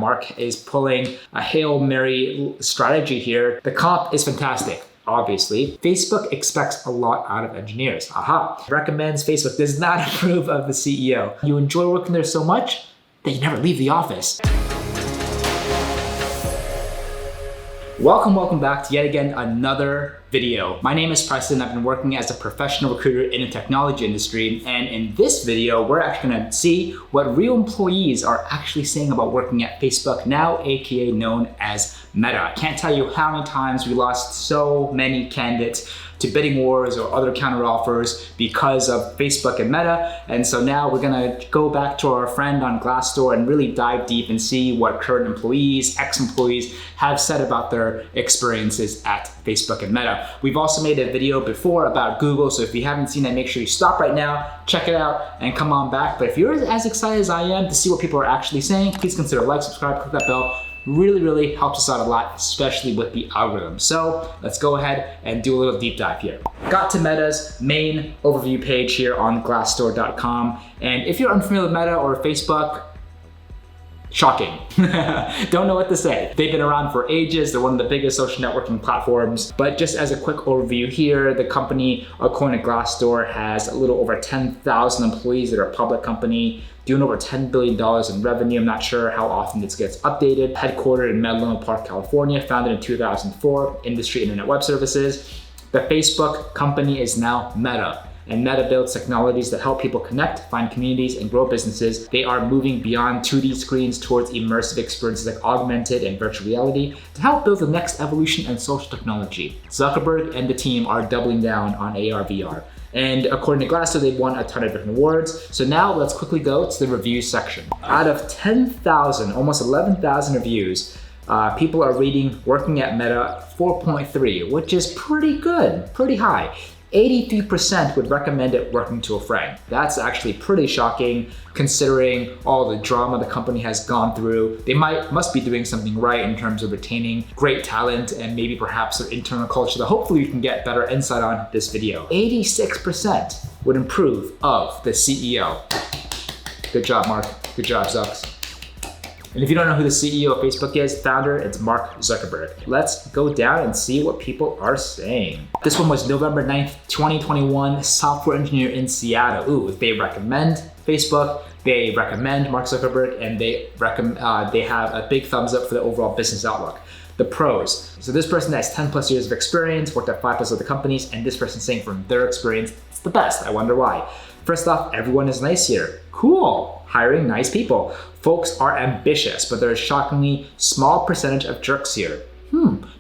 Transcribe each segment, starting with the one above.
Mark is pulling a Hail Mary strategy here. The comp is fantastic. Obviously, Facebook expects a lot out of engineers. Aha. Recommends Facebook does not approve of the CEO. You enjoy working there so much that you never leave the office. Welcome back to yet again another video. My name is Preston. I've been working as a professional recruiter in the technology industry, and in this video, we're actually gonna see what real employees are actually saying about working at Facebook, now aka known as Meta. I can't tell you how many times we lost so many candidates to bidding wars or other counteroffers because of Facebook and Meta. And so now we're gonna go back to our friend on Glassdoor and really dive deep and see what current employees, ex-employees have said about their experiences at Facebook and Meta. We've also made a video before about Google, so if you haven't seen that, make sure you stop right now, check it out, and come on back. But if you're as excited as I am to see what people are actually saying, please consider like, subscribe, click that bell. Really helps us out a lot, especially with the algorithm. So let's go ahead and do a little deep dive here. Got to Meta's main overview page here on glassdoor.com. And if you're unfamiliar with Meta or Facebook, shocking. Don't know what to say. They've been around for ages. They're one of the biggest social networking platforms. But just as a quick overview here, the company, according to Glassdoor, has a little over 10,000 employees that are a public company, doing over $10 billion in revenue. I'm not sure how often this gets updated. Headquartered in Menlo Park, California, founded in 2004, industry internet web services. The Facebook company is now Meta, and Meta builds technologies that help people connect, find communities, and grow businesses. They are moving beyond 2D screens towards immersive experiences like augmented and virtual reality to help build the next evolution in social technology. Zuckerberg and the team are doubling down on AR, VR. And according to Glassdoor, they've won a ton of different awards. So now let's quickly go to the review section. Out of 10,000, almost 11,000 reviews, people are rating working at Meta 4.3, which is pretty good, pretty high. 83% would recommend it working to a friend. That's actually pretty shocking considering all the drama the company has gone through. They must be doing something right in terms of retaining great talent and maybe perhaps their internal culture that hopefully you can get better insight on this video. 86% would improve of the CEO. Good job, Mark. Good job, Zucks. And if you don't know who the CEO of Facebook is, founder, it's Mark Zuckerberg. Let's go down and see what people are saying. This one was November 9th, 2021, software engineer in Seattle. Ooh, they recommend Facebook, they recommend Mark Zuckerberg, and they have a big thumbs up for the overall business outlook. The pros. So this person has 10 plus years of experience, worked at 5+ other companies, and this person saying from their experience, it's the best. I wonder why. First off, everyone is nice here. Cool. Hiring nice people. Folks are ambitious, but there's a shockingly small percentage of jerks here.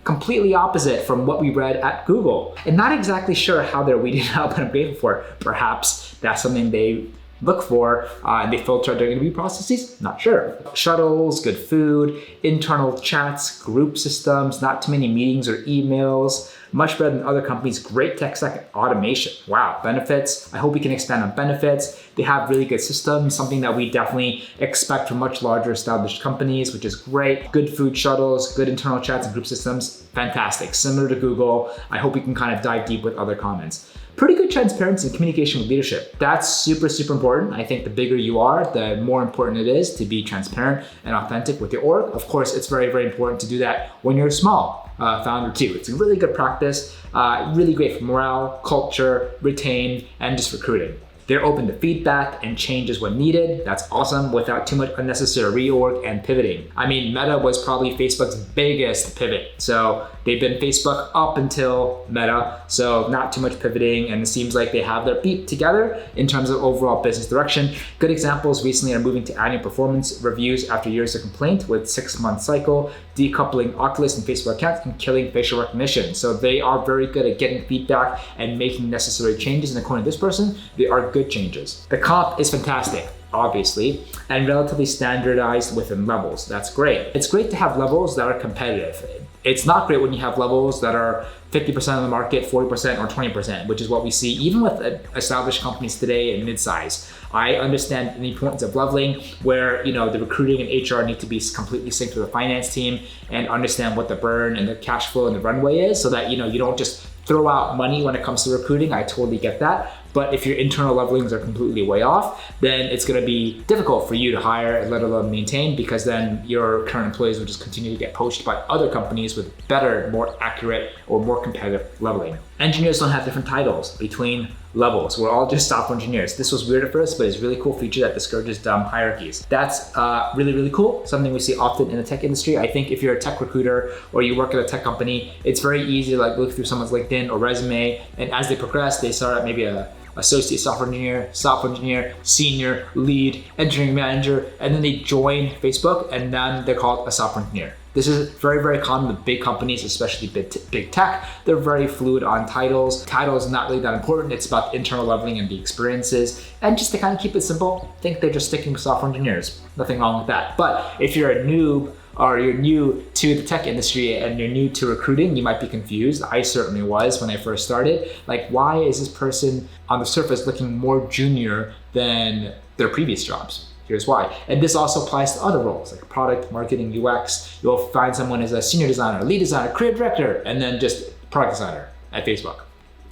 Completely opposite from what we read at Google. And not exactly sure how they're weeding out, but I'm grateful for it. Perhaps that's something they look for and they filter out their interview processes? Not sure. Shuttles, good food, internal chats, group systems, not too many meetings or emails, much better than other companies, great tech stack and automation. Wow, benefits. I hope we can expand on benefits. They have really good systems, something that we definitely expect from much larger established companies, which is great. Good food shuttles, good internal chats and group systems, fantastic. Similar to Google. I hope we can kind of dive deep with other comments. Pretty good transparency and communication with leadership. That's super important. I think the bigger you are, the more important it is to be transparent and authentic with your org. Of course, it's very important to do that when you're a small founder too. It's a really good practice, really great for morale, culture, retain, and just recruiting. They're open to feedback and changes when needed. That's awesome without too much unnecessary reorg and pivoting. I mean, Meta was probably Facebook's biggest pivot. So they've been Facebook up until Meta. So not too much pivoting, and it seems like they have their feet together in terms of overall business direction. Good examples recently are moving to annual performance reviews after years of complaint with 6-month cycle, decoupling Oculus and Facebook accounts, and killing facial recognition. So they are very good at getting feedback and making necessary changes. And according to this person, they are good changes. The comp is fantastic, obviously, and relatively standardized within levels. That's great. It's great to have levels that are competitive. It's not great when you have levels that are 50% of the market, 40% or 20%, which is what we see even with established companies today and mid-size. I understand the importance of leveling where, the recruiting and HR need to be completely synced with the finance team and understand what the burn and the cash flow and the runway is so that, you don't just throw out money when it comes to recruiting. I totally get that. But if your internal levelings are completely way off, then it's going to be difficult for you to hire and let alone maintain, because then your current employees will just continue to get poached by other companies with better, more accurate, or more competitive leveling. Engineers don't have different titles between levels. We're all just software engineers. This was weird at first, but it's a really cool feature that discourages dumb hierarchies. That's really, really cool. Something we see often in the tech industry. I think if you're a tech recruiter or you work at a tech company, it's very easy to like look through someone's LinkedIn or resume, and as they progress, they start at maybe a associate software engineer, senior, lead, engineering manager, and then they join Facebook and then they're called a software engineer. This is very, very common with big companies, especially big tech. They're very fluid on titles. Title is not really that important. It's about the internal leveling and the experiences. And just to kind of keep it simple, think they're just sticking with software engineers. Nothing wrong with that. But if you're a noob, or you're new to the tech industry and you're new to recruiting, you might be confused. I certainly was when I first started. Like, why is this person on the surface looking more junior than their previous jobs? Here's why. And this also applies to other roles like product, marketing, UX. You'll find someone as a senior designer, lead designer, creative director, and then just product designer at Facebook.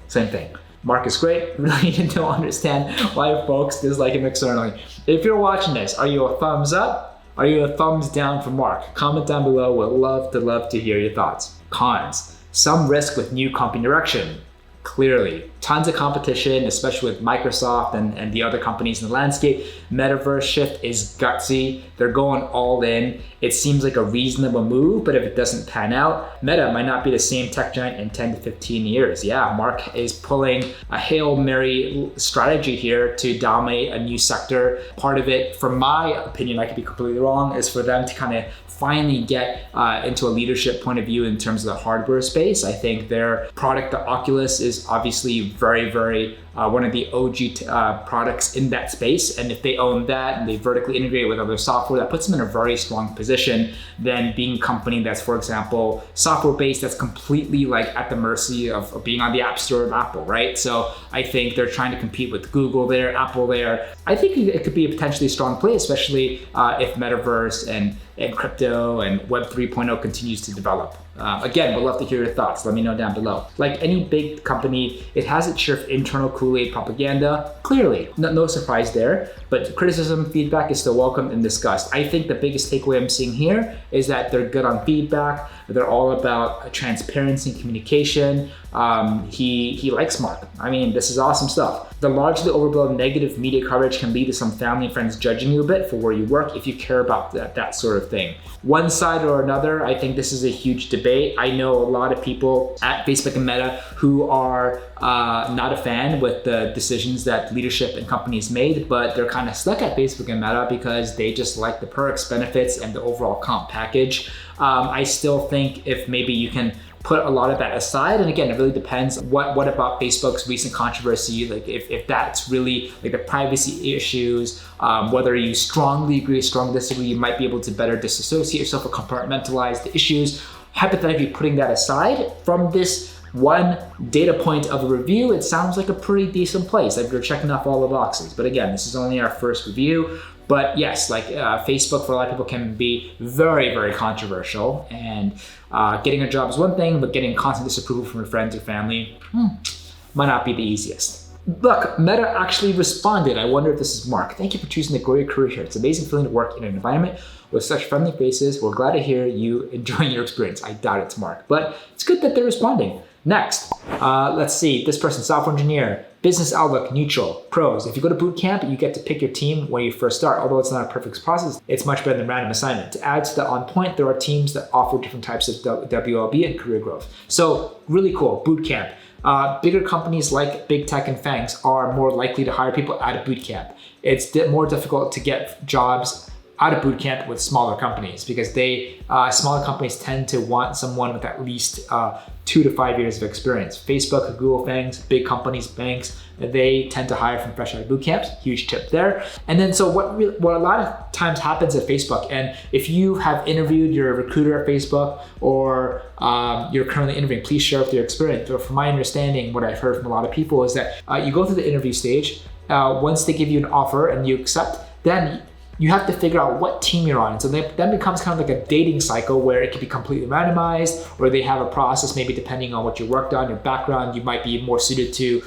Same thing. Mark is great. Really don't understand why folks dislike him externally. If you're watching this, are you a thumbs up? Are you a thumbs down for Mark? Comment down below. We'd love to hear your thoughts. Cons. Some risk with new company direction. Clearly, tons of competition, especially with Microsoft and the other companies in the landscape. Metaverse shift is gutsy. They're going all in. It seems like a reasonable move, but if it doesn't pan out, Meta might not be the same tech giant in 10 to 15 years. Yeah, Mark is pulling a Hail Mary strategy here to dominate a new sector. Part of it, from my opinion, I could be completely wrong, is for them to kind of finally get into a leadership point of view in terms of the hardware space. I think their product, the Oculus, is obviously very one of the OG products in that space. And if they own that and they vertically integrate with other software, that puts them in a very strong position than being a company that's, for example, software based, that's completely like at the mercy of being on the App Store of Apple, right? So I think they're trying to compete with Google there, Apple there. I think it could be a potentially strong play, especially if metaverse and crypto and Web 3.0 continues to develop. Again, we'd love to hear your thoughts. Let me know down below. Like any big company, it has its share of internal Kool-Aid propaganda. Clearly, no surprise there, but criticism, feedback is still welcome and discussed. I think the biggest takeaway I'm seeing here is that they're good on feedback. They're all about transparency and communication. He likes Mark. I mean, this is awesome stuff. The largely overblown negative media coverage can lead to some family and friends judging you a bit for where you work if you care about that sort of thing. One side or another, I think this is a huge debate. I know a lot of people at Facebook and Meta who are not a fan with the decisions that leadership and companies made, but they're kind of stuck at Facebook and Meta because they just like the perks, benefits, and the overall comp package. I still think if maybe you can put a lot of that aside, and again, it really depends what about Facebook's recent controversy, like if that's really like the privacy issues, whether you strongly agree, strongly disagree, you might be able to better disassociate yourself or compartmentalize the issues. Hypothetically, putting that aside, from this one data point of a review, it sounds like a pretty decent place. Like, you're checking off all the boxes. But again, this is only our first review. But yes, like Facebook for a lot of people can be very controversial, and getting a job is one thing, but getting constant disapproval from your friends or family might not be the easiest. Look, Meta actually responded. I wonder if this is Mark. Thank you for choosing to grow your career here. It's an amazing feeling to work in an environment with such friendly faces. We're glad to hear you enjoying your experience. I doubt it's Mark, but it's good that they're responding. Next, let's see, this person, software engineer, business outlook, neutral, pros. If you go to boot camp, you get to pick your team when you first start. Although it's not a perfect process, it's much better than random assignment. To add to the on point, there are teams that offer different types of WLB and career growth. So really cool, boot camp. Bigger companies like Big Tech and Fangs are more likely to hire people out of boot camp. It's more difficult to get jobs out of boot camp with smaller companies because smaller companies tend to want someone with at least 2 to 5 years of experience. Facebook, Google, Fangs, big companies, banks, they tend to hire from fresh out of boot camps. Huge tip there. And then so what a lot of times happens at Facebook, and if you have interviewed, you're a recruiter at Facebook, or you're currently interviewing, please share with your experience. But from my understanding, what I've heard from a lot of people is that you go through the interview stage. Once they give you an offer and you accept, then you have to figure out what team you're on. And so then becomes kind of like a dating cycle where it can be completely randomized, or they have a process maybe depending on what you worked on, your background, you might be more suited to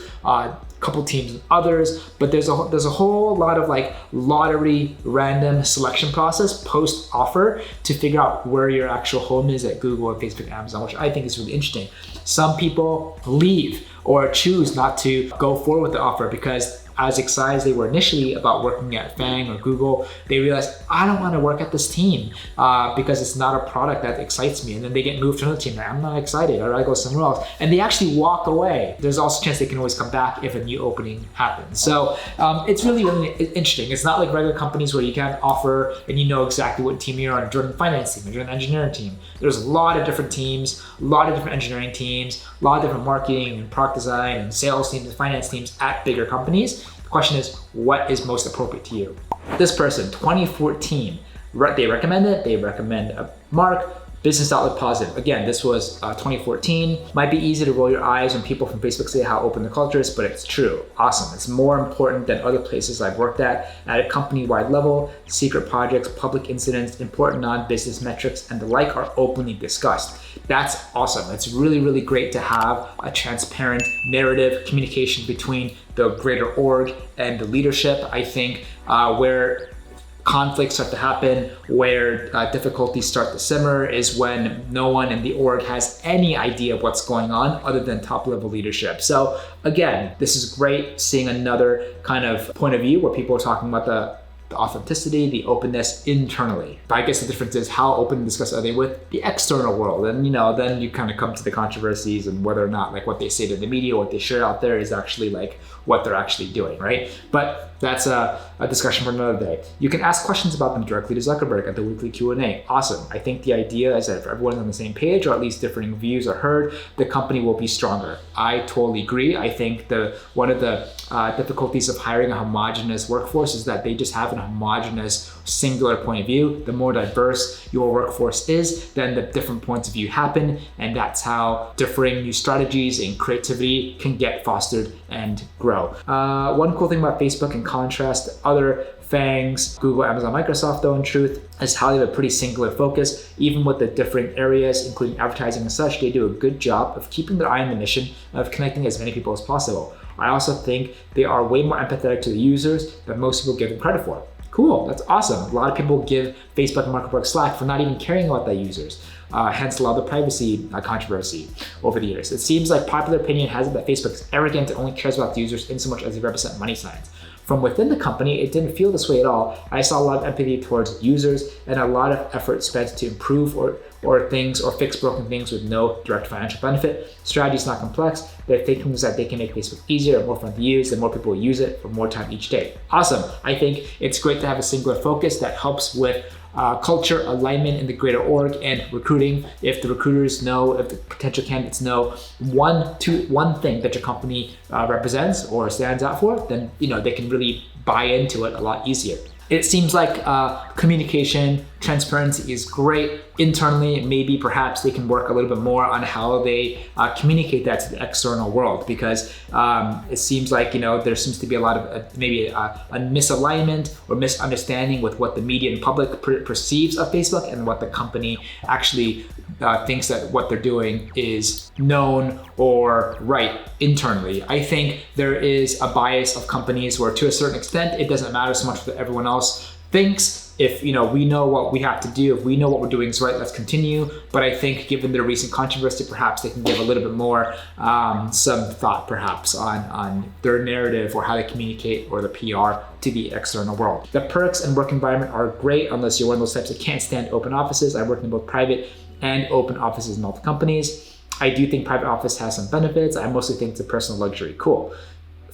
couple teams with others, but there's a whole lot of like lottery random selection process post offer to figure out where your actual home is at Google, Facebook, Amazon, which I think is really interesting. Some people leave or choose not to go forward with the offer because as excited as they were initially about working at FANG or Google, they realized, I don't want to work at this team because it's not a product that excites me. And then they get moved to another team. I'm not excited. I'd rather go somewhere else. And they actually walk away. There's also a chance they can always come back if a new opening happens. So it's really, really interesting. It's not like regular companies where you can offer and you know exactly what team you're on. You're on the finance team, you're on the engineering team. There's a lot of different teams, a lot of different engineering teams, a lot of different marketing and product design and sales teams and finance teams at bigger companies. The question is, what is most appropriate to you? This person, 2014, they recommend it. They recommend a mark, business outlook positive. Again, this was 2014. Might be easy to roll your eyes when people from Facebook say how open the culture is, but it's true. Awesome. It's more important than other places I've worked at a company-wide level. Secret projects, public incidents, important non-business metrics, and the like are openly discussed. That's awesome. It's really, really great to have a transparent narrative communication between the greater org and the leadership. I think where conflicts start to happen, where difficulties start to simmer is when no one in the org has any idea of what's going on other than top level leadership. So again, this is great seeing another kind of point of view where people are talking about the authenticity, the openness internally. But I guess the difference is how open and discussed are they with the external world? And then you kind of come to the controversies and whether or not like what they say to the media, what they share out there is actually like what they're actually doing, right? But that's a discussion for another day. You can ask questions about them directly to Zuckerberg at the weekly Q&A. Awesome. I think the idea is that if everyone's on the same page or at least differing views are heard, the company will be stronger. I totally agree. I think one of the difficulties of hiring a homogenous workforce is that they just have an homogenous singular point of view. The more diverse your workforce is, then the different points of view happen, and that's how differing new strategies and creativity can get fostered and grow. One cool thing about Facebook in contrast to other FANGs, Google, Amazon, Microsoft, though, in truth, is how they have a pretty singular focus. Even with the different areas, including advertising and such, they do a good job of keeping their eye on the mission of connecting as many people as possible. I also think they are way more empathetic to the users than most people give them credit for. Cool, that's awesome. A lot of people give Facebook and Marketplace slack for not even caring about their users. Hence a lot of the privacy controversy over the years. It seems like popular opinion has it that Facebook is arrogant and only cares about the users in so much as they represent money signs. From within the company, it didn't feel this way at all. I saw a lot of empathy towards users and a lot of effort spent to improve or fix broken things with no direct financial benefit. Strategy is not complex. Their thinking is that they can make Facebook easier and more fun to use, and more people use it for more time each day. Awesome. I think it's great to have a singular focus that helps with culture, alignment in the greater org, and recruiting. If the recruiters know, if the potential candidates know one thing that your company represents or stands out for, then they can really buy into it a lot easier. It seems like communication, transparency is great internally. Maybe perhaps they can work a little bit more on how they communicate that to the external world, because it seems like there seems to be a lot of maybe a misalignment or misunderstanding with what the media and public perceives of Facebook and what the company actually thinks that what they're doing is known or right internally. I think there is a bias of companies where to a certain extent it doesn't matter so much what everyone else thinks. If we know what we have to do, if we know what we're doing is right, let's continue. But I think given the recent controversy, perhaps they can give a little bit more some thought perhaps on their narrative or how they communicate or the PR to the external world. The perks and work environment are great unless you're one of those types that can't stand open offices. I work in both private and open offices in multiple companies. I do think private office has some benefits. I mostly think it's a personal luxury. Cool.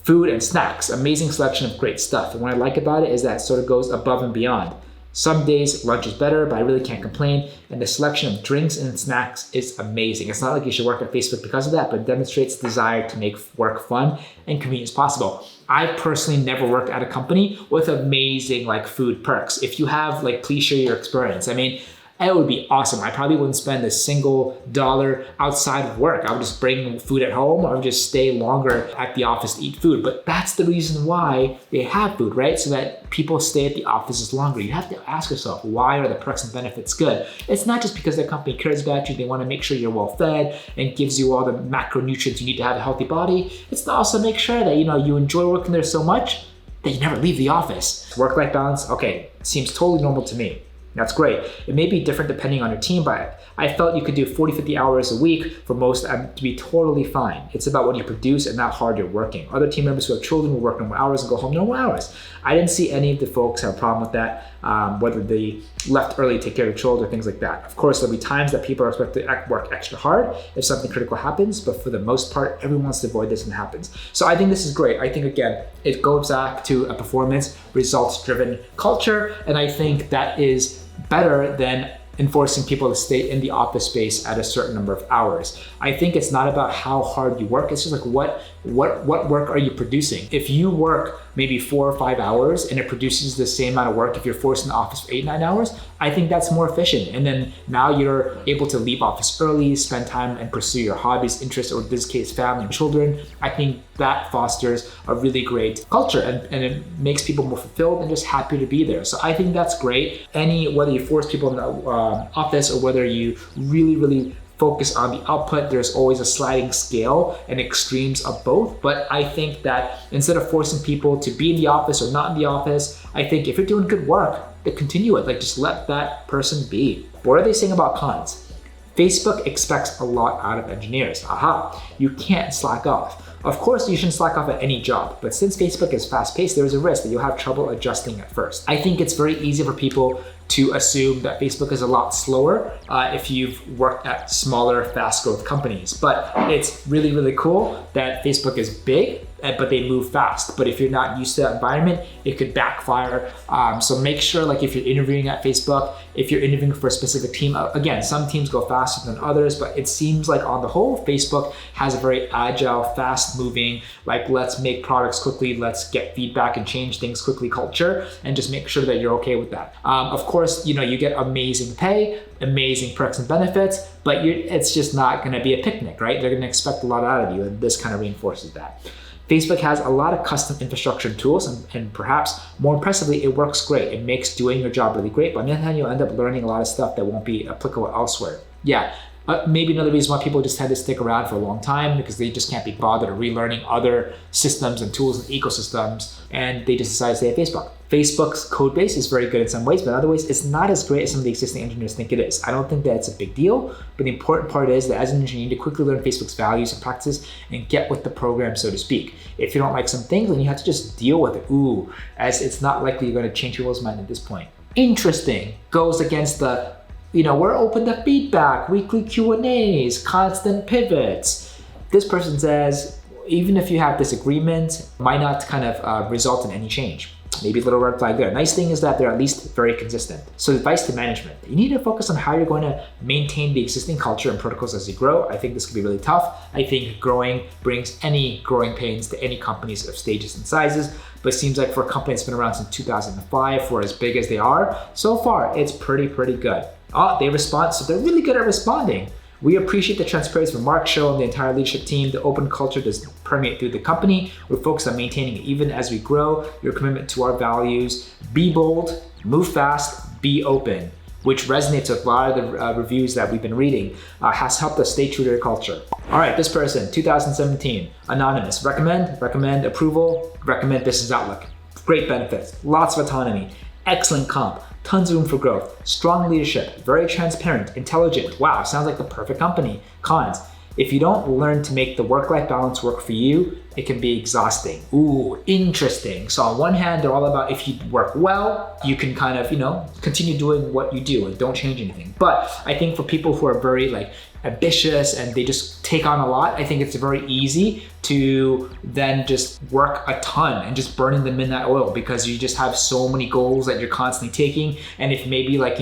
Food and snacks, amazing selection of great stuff. And what I like about it is that it sort of goes above and beyond. Some days lunch is better, but I really can't complain. And the selection of drinks and snacks is amazing. It's not like you should work at Facebook because of that, but it demonstrates the desire to make work fun and convenient as possible. I personally never worked at a company with amazing food perks. If you have, please share your experience. I mean, it would be awesome. I probably wouldn't spend a single dollar outside of work. I would just bring food at home, or I would just stay longer at the office to eat food. But that's the reason why they have food, right? So that people stay at the offices longer. You have to ask yourself, why are the perks and benefits good? It's not just because the company cares about you. They want to make sure you're well fed and gives you all the macronutrients you need to have a healthy body. It's to also make sure that you enjoy working there so much that you never leave the office. Work-life balance, okay, seems totally normal to me. That's great. It may be different depending on your team, but I felt you could do 40, 50 hours a week for most to be totally fine. It's about what you produce and how hard you're working. Other team members who have children will work normal hours and go home normal hours. I didn't see any of the folks have a problem with that, whether they left early to take care of children or things like that. Of course, there'll be times that people are expected to work extra hard if something critical happens, but for the most part, everyone wants to avoid this and happens. So I think this is great. I think, again, it goes back to a performance, results-driven culture, and I think that is better than enforcing people to stay in the office space at a certain number of hours. I think it's not about how hard you work. It's just like what work are you producing? If you work maybe 4 or 5 hours and it produces the same amount of work if you're forced in the office for 8, 9 hours, I think that's more efficient. And then now you're able to leave office early, spend time and pursue your hobbies, interests, or in this case, family and children. I think that fosters a really great culture and it makes people more fulfilled and just happy to be there. So I think that's great. Whether you force people in the office or whether you really focus on the output, there's always a sliding scale and extremes of both. But I think that instead of forcing people to be in the office or not in the office, I think if you're doing good work, then continue it. Like, just let that person be. What are they saying about cons? Facebook expects a lot out of engineers. Aha, you can't slack off. Of course, you shouldn't slack off at any job, but since Facebook is fast-paced, there's a risk that you'll have trouble adjusting at first. I think it's very easy for people to assume that Facebook is a lot slower if you've worked at smaller, fast-growth companies. But it's really cool that Facebook is big, but they move fast. But if you're not used to that environment, it could backfire. So make sure, like, if you're interviewing at Facebook, if you're interviewing for a specific team, again, some teams go faster than others, but it seems like on the whole, Facebook has a very agile, fast-moving, like, let's make products quickly, let's get feedback and change things quickly culture, and just make sure that you're okay with that. Of course, you get amazing pay, amazing perks and benefits, but it's just not gonna be a picnic, right? They're gonna expect a lot out of you, and this kind of reinforces that. Facebook has a lot of custom infrastructure and tools, and perhaps more impressively, it works great. It makes doing your job really great, but on the other hand, you'll end up learning a lot of stuff that won't be applicable elsewhere. Yeah, maybe another reason why people just tend to stick around for a long time, because they just can't be bothered relearning other systems and tools and ecosystems, and they just decide to stay at Facebook. Facebook's code base is very good in some ways, but in other ways, it's not as great as some of the existing engineers think it is. I don't think that it's a big deal, but the important part is that as an engineer, you need to quickly learn Facebook's values and practices and get with the program, so to speak. If you don't like some things, then you have to just deal with it. As it's not likely you're going to change people's mind at this point. Interesting goes against the, we're open to feedback, weekly Q&As, constant pivots. This person says, even if you have disagreement, it might not kind of result in any change. Maybe a little red flag there. Nice thing is that they're at least very consistent. So advice to management. You need to focus on how you're going to maintain the existing culture and protocols as you grow. I think this could be really tough. I think growing brings any growing pains to any companies of stages and sizes, but it seems like for a company that's been around since 2005, for as big as they are, so far it's pretty good. They respond, so they're really good at responding. We appreciate the transparency from Mark, Show, and the entire leadership team. The open culture does permeate through the company. We're focused on maintaining it even as we grow. Your commitment to our values: be bold, move fast, be open, which resonates with a lot of the reviews that we've been reading, has helped us stay true to our culture. All right, this person, 2017, anonymous. Recommend approval, recommend business outlook. Great benefits, lots of autonomy, excellent comp, tons of room for growth, strong leadership, very transparent, intelligent. Wow, sounds like the perfect company. Cons: if you don't learn to make the work-life balance work for you, it can be exhausting. Interesting. So on one hand, they're all about if you work well, you can kind of, continue doing what you do and don't change anything. But I think for people who are very ambitious and they just take on a lot, I think it's very easy to then just work a ton and just burning the midnight oil because you just have so many goals that you're constantly taking. And if maybe like,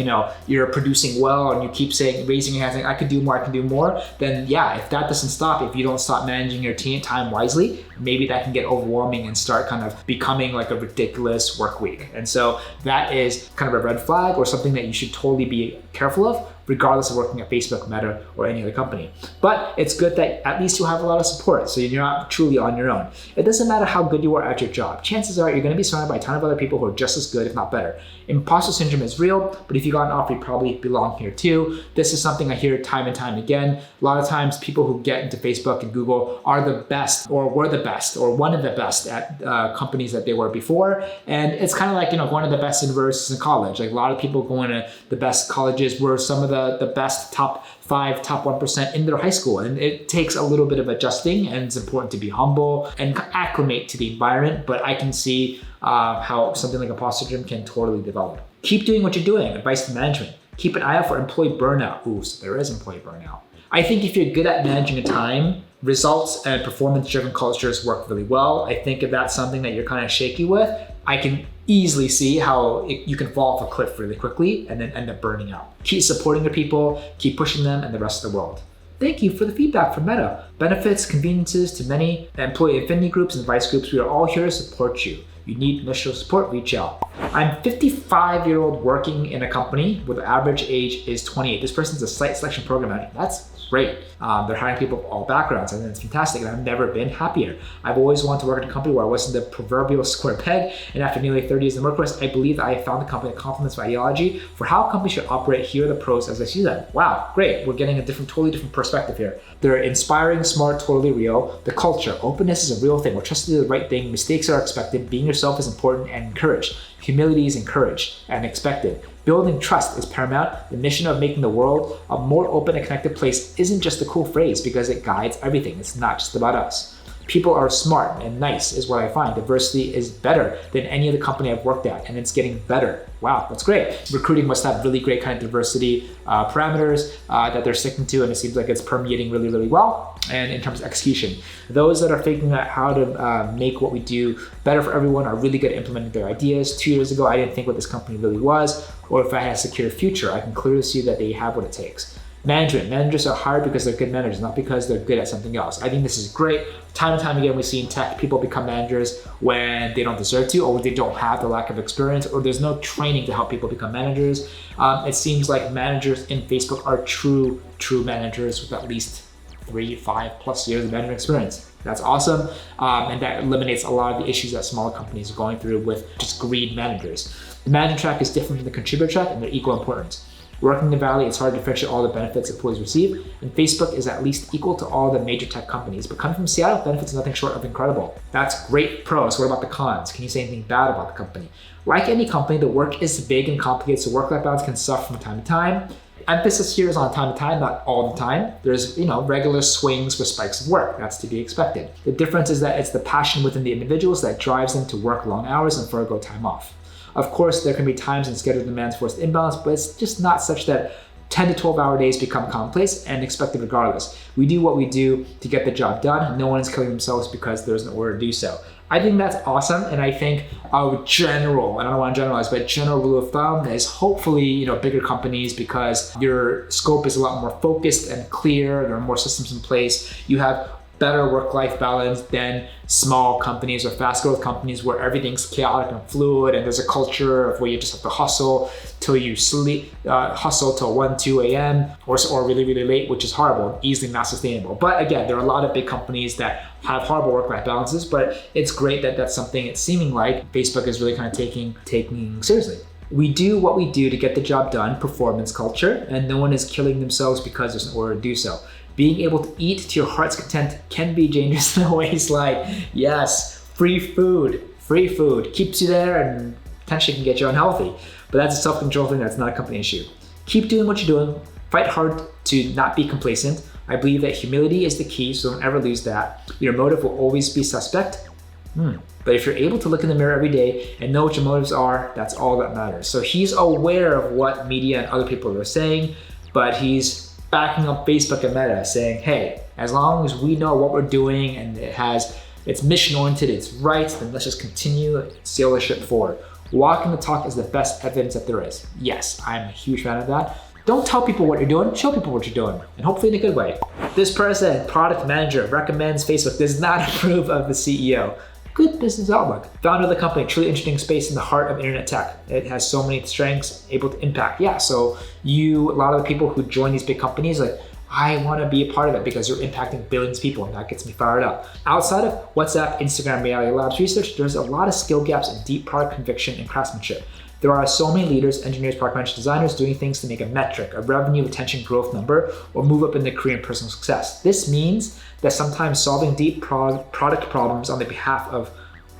you're producing well and you keep saying, raising your hand saying, I could do more, then yeah, if that doesn't stop, if you don't stop managing your time wisely, maybe that can get overwhelming and start kind of becoming like a ridiculous work week. And so that is kind of a red flag or something that you should totally be careful of, regardless of working at Facebook, Meta, or any other company. But it's good that at least you have a lot of support, so you're not truly on your own. It doesn't matter how good you are at your job. Chances are you're gonna be surrounded by a ton of other people who are just as good, if not better. Imposter syndrome is real, but if you got an offer, you probably belong here too. This is something I hear time and time again. A lot of times people who get into Facebook and Google are the best, or were the best, or one of the best at companies that they were before. And it's kind of like, one of the best universities in college. Like a lot of people going to the best colleges were some of the best top 5, top 1% in their high school. And it takes a little bit of adjusting, and it's important to be humble and acclimate to the environment. But I can see how something like imposter syndrome can totally develop. Keep doing what you're doing. Advice to management. Keep an eye out for employee burnout. Ooh, so there is employee burnout. I think if you're good at managing your time, results and performance-driven cultures work really well. I think if that's something that you're kind of shaky with, I can easily see how you can fall off a cliff really quickly and then end up burning out. Keep supporting your people, keep pushing them and the rest of the world. Thank you for the feedback from Meta. Benefits, conveniences to many employee affinity groups and advice groups. We are all here to support you. You need initial support, reach out. I'm 55-year-old working in a company where the average age is 28. This person's a site selection program manager. That's great. They're hiring people of all backgrounds, and it's fantastic, and I've never been happier. I've always wanted to work at a company where I wasn't the proverbial square peg, and after nearly 30 years in the workforce, I believe that I have found the company that complements my ideology for how companies should operate. Here are the pros as I see them. Wow, great. We're getting a totally different perspective here. They're inspiring, smart, totally real. The culture, openness is a real thing. We're trusted to do the right thing. Mistakes are expected. Being yourself is important and encouraged. Humility is encouraged and expected. Building trust is paramount. The mission of making the world a more open and connected place isn't just a cool phrase because it guides everything. It's not just about us. People are smart and nice is what I find. Diversity is better than any other company I've worked at, and it's getting better. Wow, that's great. Recruiting must have really great kind of diversity parameters that they're sticking to, and it seems like it's permeating really, really well. And in terms of execution, those that are figuring out how to make what we do better for everyone are really good at implementing their ideas. 2 years ago, I didn't think what this company really was, or if I had a secure future. I can clearly see that they have what it takes. Managers are hired because they're good managers, not because they're good at something else. I think this is great. Time and time again, we see in tech, people become managers when they don't deserve to, or they don't have the lack of experience, or there's no training to help people become managers. It seems like managers in Facebook are true managers with at least 3, 5+ years of management experience. That's awesome, and that eliminates a lot of the issues that smaller companies are going through with just greed managers. The management track is different from the contributor track, and they're equal importance. Working in the Valley, it's hard to differentiate all the benefits employees receive, and Facebook is at least equal to all the major tech companies. But coming from Seattle, benefits are nothing short of incredible. That's great pros. What about the cons? Can you say anything bad about the company? Like any company, the work is big and complicated, so work-life balance can suffer from time to time. Emphasis here is on time to time, not all the time. There's, regular swings with spikes of work. That's to be expected. The difference is that it's the passion within the individuals that drives them to work long hours and forego time off. Of course, there can be times when schedule demands force the imbalance, but it's just not such that 10 to 12-hour days become commonplace and expected regardless. We do what we do to get the job done. No one is killing themselves because there's an order to do so. I think that's awesome, and I think our general, and I don't want to generalize, but general rule of thumb is hopefully, bigger companies, because your scope is a lot more focused and clear. There are more systems in place. You have better work-life balance than small companies or fast growth companies where everything's chaotic and fluid, and there's a culture of where you just have to hustle till you sleep, hustle till 1, 2 a.m. or really, really late, which is horrible, easily not sustainable. But again, there are a lot of big companies that have horrible work-life balances, but it's great that that's something it's seeming like Facebook is really kind of taking seriously. We do what we do to get the job done, performance culture, and no one is killing themselves because there's an order to do so. Being able to eat to your heart's content can be dangerous in ways like, yes, free food keeps you there and potentially can get you unhealthy. But that's a self-control thing, that's not a company issue. Keep doing what you're doing. Fight hard to not be complacent. I believe that humility is the key, so don't ever lose that. Your motive will always be suspect. But if you're able to look in the mirror every day and know what your motives are, that's all that matters. So he's aware of what media and other people are saying, but he's backing up Facebook and Meta, saying, hey, as long as we know what we're doing and it's mission oriented, it's right, then let's just continue and sail the ship forward. Walking the talk is the best evidence that there is. Yes, I'm a huge fan of that. Don't tell people what you're doing, show people what you're doing, and hopefully in a good way. This person, product manager, recommends Facebook, does not approve of the CEO. Good business outlook. Founder of the company, truly interesting space in the heart of internet tech. It has so many strengths, able to impact. Yeah, so a lot of the people who join these big companies, like, I want to be a part of it because you're impacting billions of people, and that gets me fired up. Outside of WhatsApp, Instagram, Reality Labs research, there's a lot of skill gaps in deep product conviction and craftsmanship. There are so many leaders, engineers, product managers, designers doing things to make a metric, a revenue, retention, growth number, or move up in their career and personal success. This means that sometimes solving deep product problems on the behalf of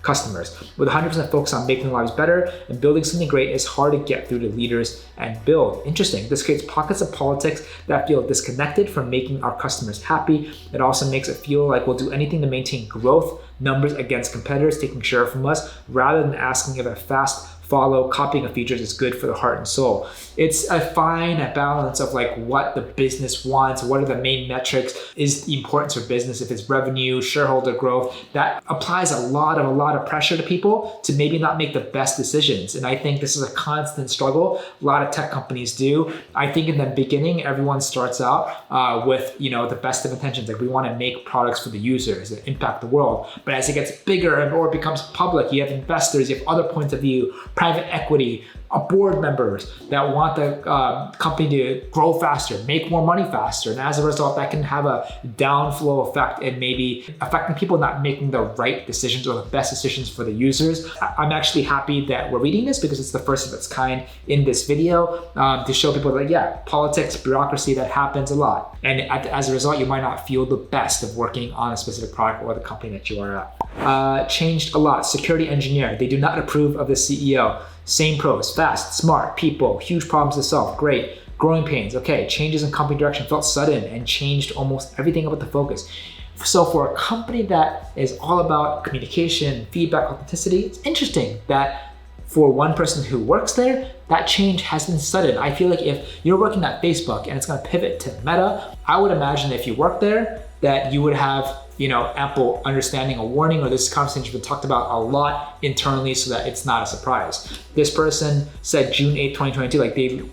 customers with 100% focus on making their lives better and building something great is hard to get through to leaders and build. Interesting. This creates pockets of politics that feel disconnected from making our customers happy. It also makes it feel like we'll do anything to maintain growth numbers against competitors taking share from us rather than asking if a fast follow copying of features is good for the heart and soul. It's a fine balance of like what the business wants, what are the main metrics, is the importance of business, if it's revenue, shareholder growth. That applies a lot of pressure to people to maybe not make the best decisions. And I think this is a constant struggle a lot of tech companies do. I think in the beginning, everyone starts out with the best of intentions. Like we want to make products for the users that impact the world. But as it gets bigger and or it becomes public, you have investors, you have other points of view, private equity, board members that want the company to grow faster, make more money faster. And as a result, that can have a downflow effect and maybe affecting people not making the right decisions or the best decisions for the users. I'm actually happy that we're reading this because it's the first of its kind in this video to show people that, yeah, politics, bureaucracy, that happens a lot. And as a result, you might not feel the best of working on a specific product or the company that you are at. Changed a lot. Security engineer, they do not approve of the CEO. Same pros, fast, smart, people, huge problems to solve, great. Growing pains, okay. Changes in company direction felt sudden and changed almost everything about the focus. So for a company that is all about communication, feedback, authenticity, it's interesting that for one person who works there, that change has been sudden. I feel like if you're working at Facebook and it's gonna pivot to Meta, I would imagine that if you work there, that you would have ample understanding or warning, or this conversation has been talked about a lot internally so that it's not a surprise. This person said June 8th, 2022,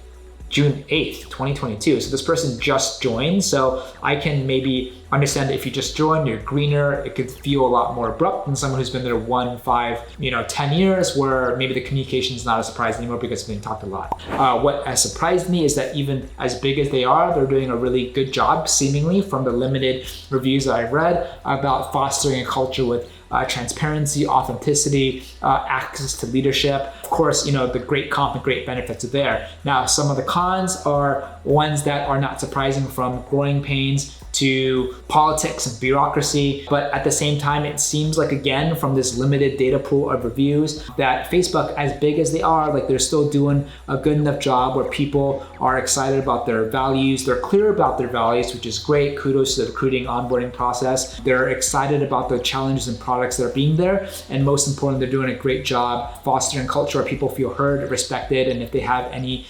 June 8th, 2022. So this person just joined. So I can maybe understand that if you just joined, you're greener, it could feel a lot more abrupt than someone who's been there 1, 5, 10 years, where maybe the communication is not a surprise anymore because it's being talked a lot. What has surprised me is that even as big as they are, they're doing a really good job, seemingly, from the limited reviews that I've read, about fostering a culture with transparency, authenticity, access to leadership. Of course, the great comp and great benefits are there. Now, some of the cons are ones that are not surprising, from growing pains to politics and bureaucracy. But at the same time, it seems like, again, from this limited data pool of reviews, that Facebook, as big as they are, like they're still doing a good enough job where people are excited about their values. They're clear about their values, which is great. Kudos to the recruiting onboarding process. They're excited about the challenges and products that are being there. And most important, they're doing a great job fostering culture where people feel heard, respected, and if they have any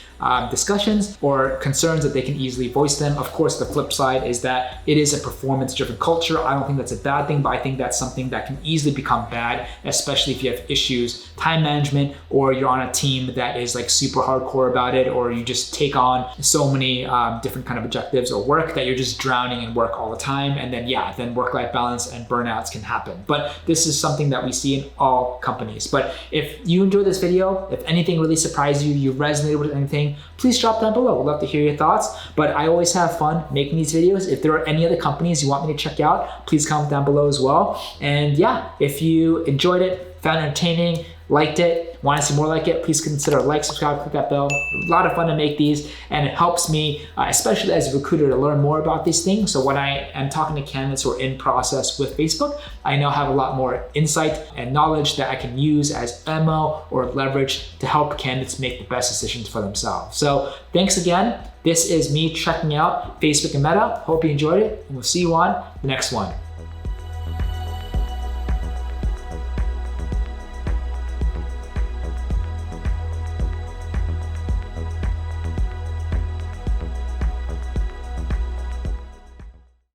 discussions or concerns, that they can easily voice them. Of course, the flip side is that it is a performance-driven culture. I don't think that's a bad thing, but I think that's something that can easily become bad, especially if you have issues, time management, or you're on a team that is like super hardcore about it, or you just take on so many different kind of objectives or work that you're just drowning in work all the time. And then work-life balance and burnouts can happen. But this is something that we see in all companies. But if you enjoyed this video, if anything really surprised you, you resonated with anything, please drop down below. We'd love to hear your thoughts. But I always have fun making these videos. If there are any other companies you want me to check out, please comment down below as well. And yeah, if you enjoyed it, found it entertaining, liked it, want to see more like it, please consider like, subscribe, click that bell. A lot of fun to make these, and it helps me, especially as a recruiter, to learn more about these things. So when I am talking to candidates who are in process with Facebook, I now have a lot more insight and knowledge that I can use as ammo or leverage to help candidates make the best decisions for themselves. So thanks again. This is me checking out Facebook and Meta. Hope you enjoyed it, and we'll see you on the next one.